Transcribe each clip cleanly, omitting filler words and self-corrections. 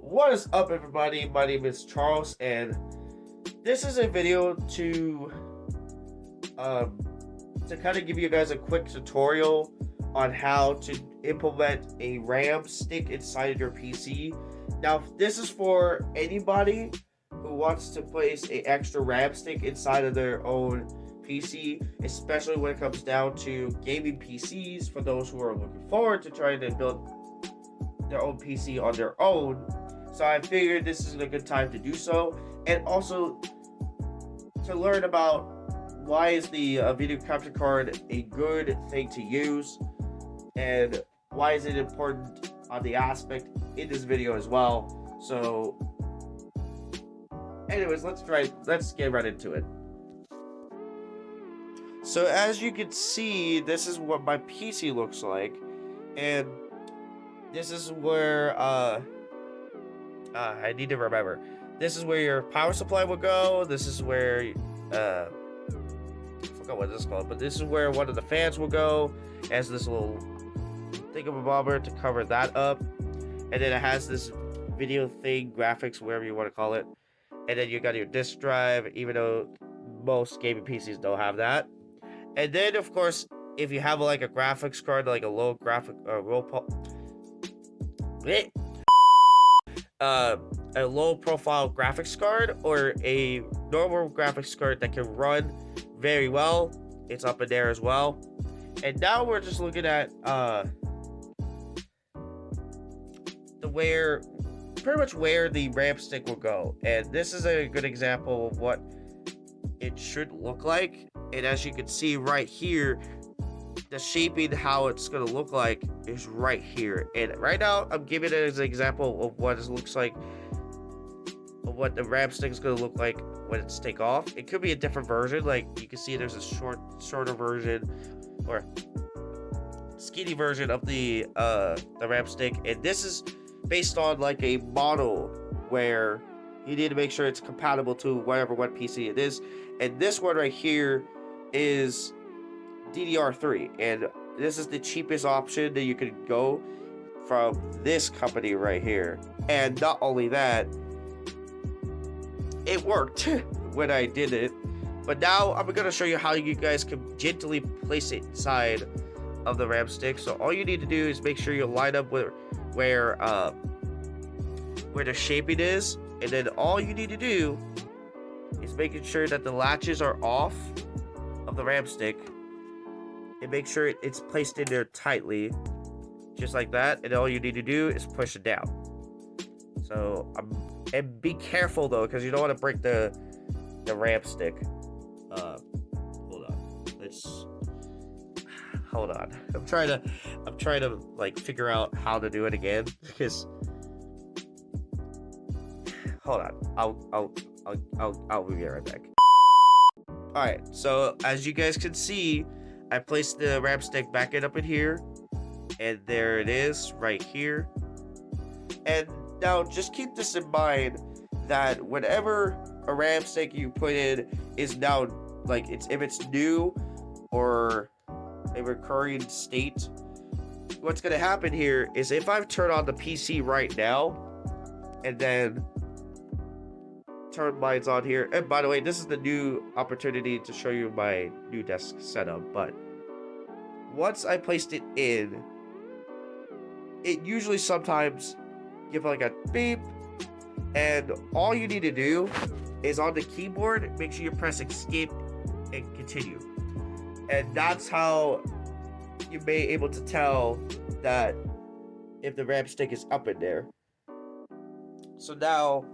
What is up, everybody? My name is Charles, and this is a video um, to kind of give you guys a quick tutorial on how to implement a RAM stick inside of your PC. Now, this is for anybody who wants to place an extra RAM stick inside of their own PC, especially when it comes down to gaming PCs. For those who are looking forward to trying to build their own PC on their own. So I figured this is a good time to do so, and also to learn about why is the video capture card a good thing to use, and why is it important on the aspect in this video as well. So anyways, let's get right into it. So as you can see, this is what my PC looks like, and this is where I need to remember. This is where your power supply will go. This is where I forgot what this is called, but this is where one of the fans will go. It has this little thingamabobber to cover that up, and then it has this video thing, graphics, whatever you want to call it. And then you got your disk drive, even though most gaming PCs don't have that. And then, of course, if you have like a graphics card, like a low graphic a low profile graphics card or a normal graphics card that can run very well, it's up in there as well. And now we're just looking at pretty much where the RAM stick will go, and this is a good example of what it should look like. And as you can see right here, the shaping, how it's going to look like, is right here. And right now I'm giving it as an example of what it looks like, of what the RAM stick is going to look like when it's take off. It could be a different version, like you can see there's a shorter version or skinny version of the RAM stick, and this is based on like a model where you need to make sure it's compatible to what PC it is. And this one right here is DDR3, and this is the cheapest option that you could go from this company right here. And not only that, it worked when I did it, but now I'm gonna show you how you guys can gently place it inside of the RAM stick. So all you need to do is make sure you line up where the shaping is, and then all you need to do is making sure that the latches are off of the RAM stick, and make sure it's placed in there tightly, just like that. And all you need to do is push it down. So and be careful though, because you don't want to break the RAM stick. Hold on. I'm trying to like figure out how to do it again, because hold on. I'll be right back. Alright, so as you guys can see, I placed the RAM stick back up in here, and there it is right here. And now just keep this in mind, that whenever a RAM stick you put in is now, like, if it's new or a recurring state, what's going to happen here is if I turn on the PC right now and then turn mine on here, and by the way, this is the new opportunity to show you my new desk setup, but once I placed it in, it usually sometimes give like a beep, and all you need to do is on the keyboard, make sure you press escape and continue. And that's how you may be able to tell that if the RAM stick is up in there. So now,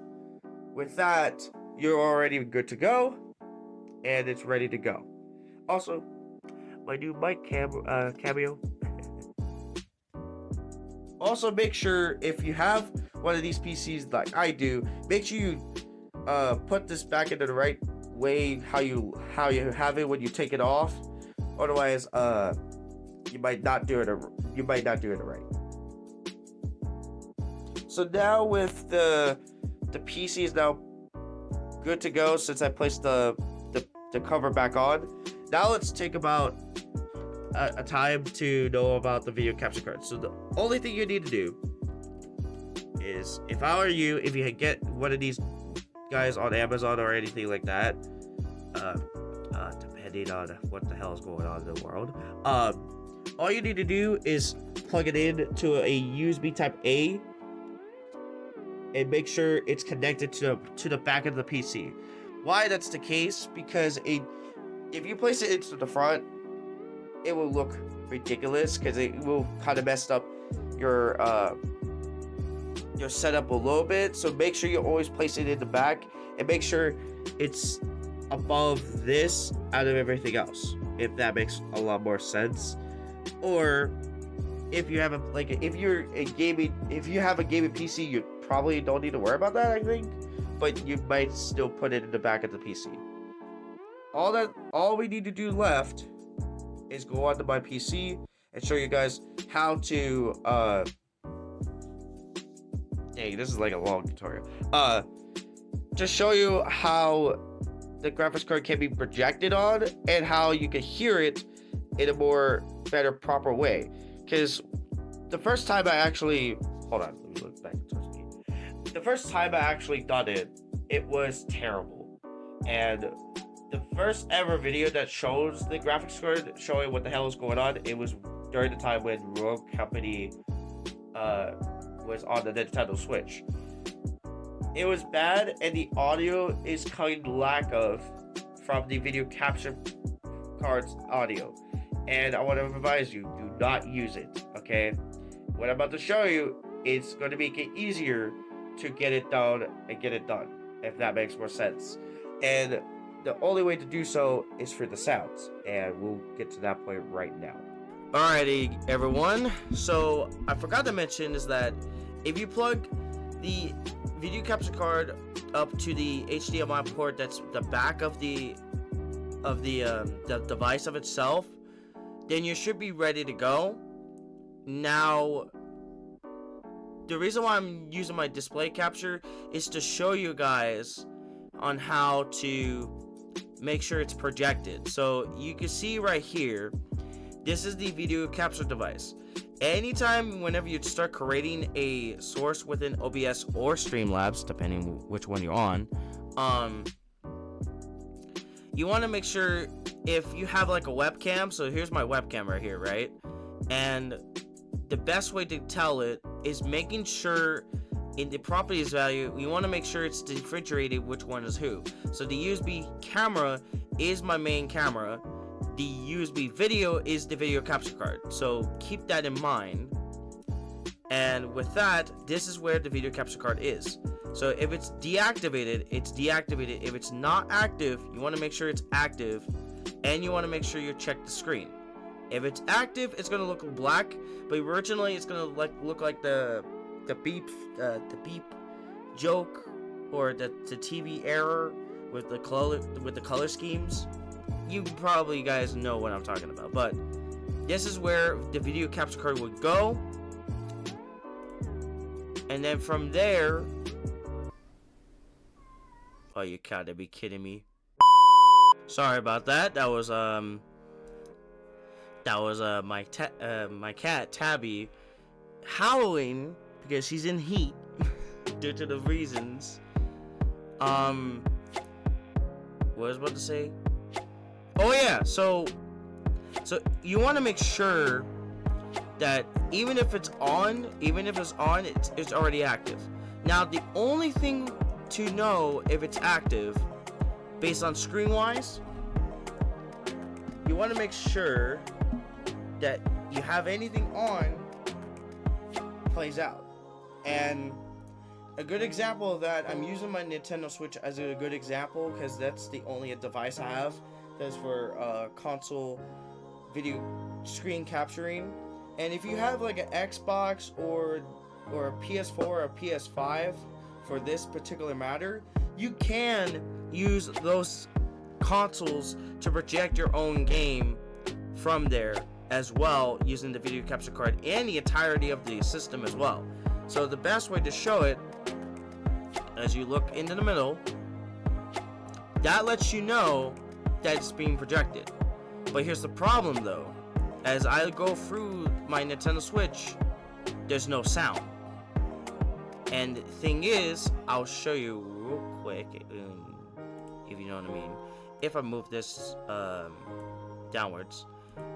with that, you're already good to go, and it's ready to go. Also, my new mic cameo. Also, make sure, if you have one of these PCs like I do, make sure you put this back into the right way, how you have it when you take it off. Otherwise, you might not do it right. So now with the PC is now good to go, since I placed the cover back on. Now let's take about a time to know about the video capture card. So the only thing you need to do is, if I were you, if you get one of these guys on Amazon or anything like that, depending on what the hell is going on in the world, all you need to do is plug it in to a USB type A and make sure it's connected to the back of the PC. Why that's the case? Because if you place it into the front, it will look ridiculous because it will kind of mess up your setup a little bit. So make sure you always place it in the back and make sure it's above this out of everything else, if that makes a lot more sense. Or if you have if you have a gaming PC, you probably don't need to worry about that, I think, but you might still put it in the back of the PC. All we need to do left is go onto my PC and show you guys how to dang, this is like a long tutorial. To show you how the graphics card can be projected on and how you can hear it in a better proper way. Because the first time I actually let me look back towards me. The first time I actually done it, it was terrible. And the first ever video that shows the graphics card showing what the hell is going on, it was during the time when Rogue Company was on the Nintendo Switch. It was bad, and the audio is kind of lack of from the video capture card's audio. And I want to advise you, do not use it, okay? What I'm about to show you, it's going to make it easier to get it down and get it done, if that makes more sense. And the only way to do so is for the sounds, and we'll get to that point right now. Alrighty, everyone. So I forgot to mention is that if you plug the video capture card up to the HDMI port that's the back of the device of itself, then you should be ready to go. Now, the reason why I'm using my display capture is to show you guys on how to make sure it's projected. So you can see right here, this is the video capture device. Anytime, whenever you start creating a source within OBS or Streamlabs, depending which one you're on, you want to make sure if you have like a webcam. So here's my webcam right here, right? And the best way to tell it is making sure in the properties value, you want to make sure it's differentiated which one is who. So the USB camera is my main camera. The USB video is the video capture card. So keep that in mind. And with that, this is where the video capture card is. So if it's deactivated, it's deactivated. If it's not active, you want to make sure it's active, and you want to make sure you check the screen. If it's active, it's going to look black, but originally it's going to look like the beep joke, or the TV error with the color schemes. You probably guys know what I'm talking about, but this is where the video capture card would go, and then from there, oh, you gotta be kidding me. Sorry about that. That was my cat Tabby howling because she's in heat due to the reasons. What was I about to say? Oh yeah, so you want to make sure that even if it's on, it's already active. Now the only thing to know if it's active based on screen wise, you want to make sure that you have anything on plays out. And a good example of that, I'm using my Nintendo Switch as a good example because that's the only device I have that's for console video screen capturing. And if you have like an Xbox or a PS4 or a PS5 for this particular matter, you can use those consoles to project your own game from there as well, using the video capture card and the entirety of the system as well. So the best way to show it, as you look into the middle, that lets you know that it's being projected. But here's the problem though, as I go through my Nintendo Switch, there's no sound. And the thing is, I'll show you real quick, if you know what I mean. If I move this downwards,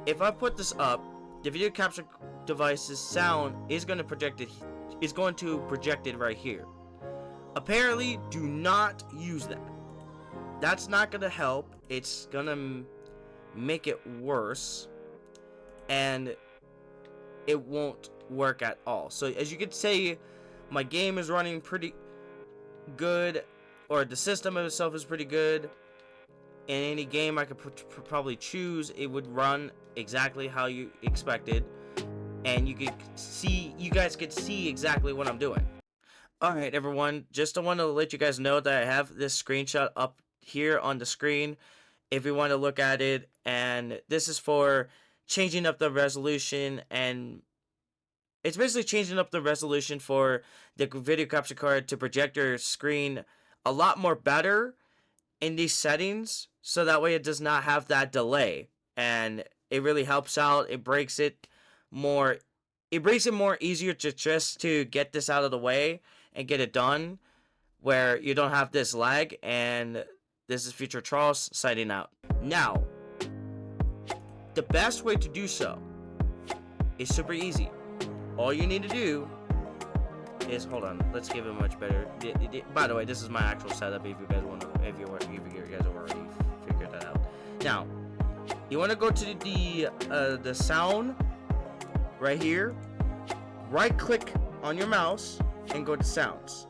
if I put this up, the video capture device's sound is going to project it right here. Apparently, do not use that. That's not going to help. It's going to make it worse, and it won't work at all. So as you can see, my game is running pretty good, or the system itself is pretty good. In any game I could probably choose, it would run exactly how you expected, and you guys could see exactly what I'm doing. Alright everyone, just want to let you guys know that I have this screenshot up here on the screen if you want to look at it, and this is for changing up the resolution, and it's basically changing up the resolution for the video capture card to project your screen a lot more better in these settings, so that way it does not have that delay, and it really helps out. It makes it more easier to get this out of the way and get it done, where you don't have this lag. And this is Future Charles signing out. Now, the best way to do so is super easy. All you need to do is, hold on, let's give it much better. By the way, this is my actual setup. If you guys want to, if you guys already figured that out. Now, you want to go to the sound right here. Right-click on your mouse and go to sounds.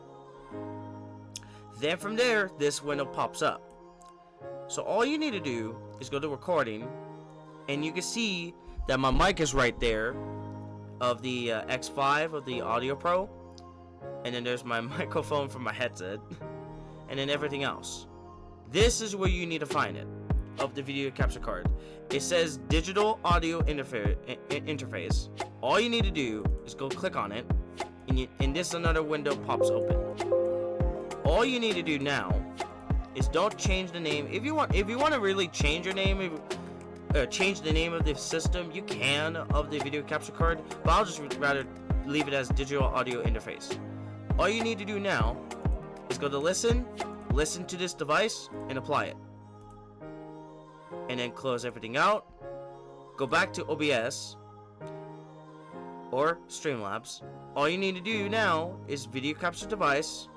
Then from there, this window pops up. So all you need to do is go to recording, and you can see that my mic is right there, of the X5 of the Audio Pro, and then there's my microphone for my headset, and then everything else. This is where you need to find it, of the video capture card. It says digital audio interface. All you need to do is go click on it, and this another window pops open. All you need to do now is don't change the name. If you want to really change your name, change the name of the system, you can, of the video capture card, but I'll just rather leave it as digital audio interface. All you need to do now is go to listen to this device and apply it, and then close everything out, go back to OBS or Streamlabs. All you need to do now is video capture device.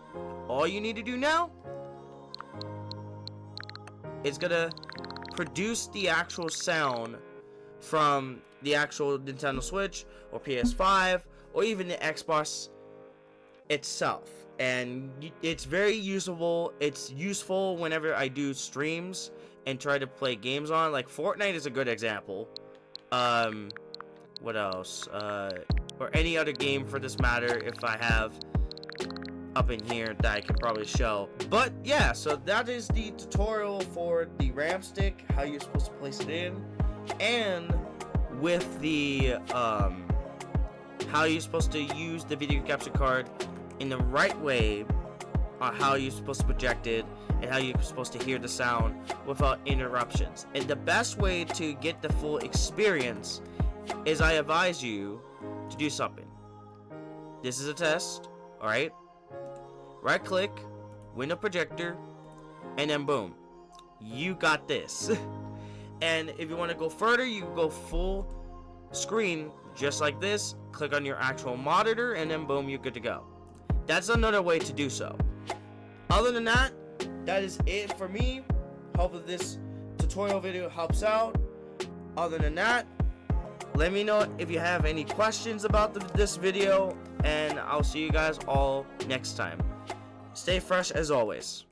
All you need to do now is gonna produce the actual sound from the actual Nintendo Switch or PS5 or even the Xbox itself, and it's very usable. It's useful whenever I do streams and try to play games on, like Fortnite is a good example. What else? Or any other game for this matter, if I have up in here that I could probably show. But yeah, so that is the tutorial for the RAM stick, how you're supposed to place it in, and with the how you're supposed to use the video capture card in the right way, on how you're supposed to project it, and how you're supposed to hear the sound without interruptions. And the best way to get the full experience is, I advise you to do something. This is a test, alright? Right click, window projector, and then boom, you got this. And if you want to go further, you can go full screen just like this, click on your actual monitor, and then boom, you're good to go. That's another way to do so. Other than that, that is it for me. Hopefully this tutorial video helps out. Other than that, let me know if you have any questions about this video, and I'll see you guys all next time. Stay fresh as always.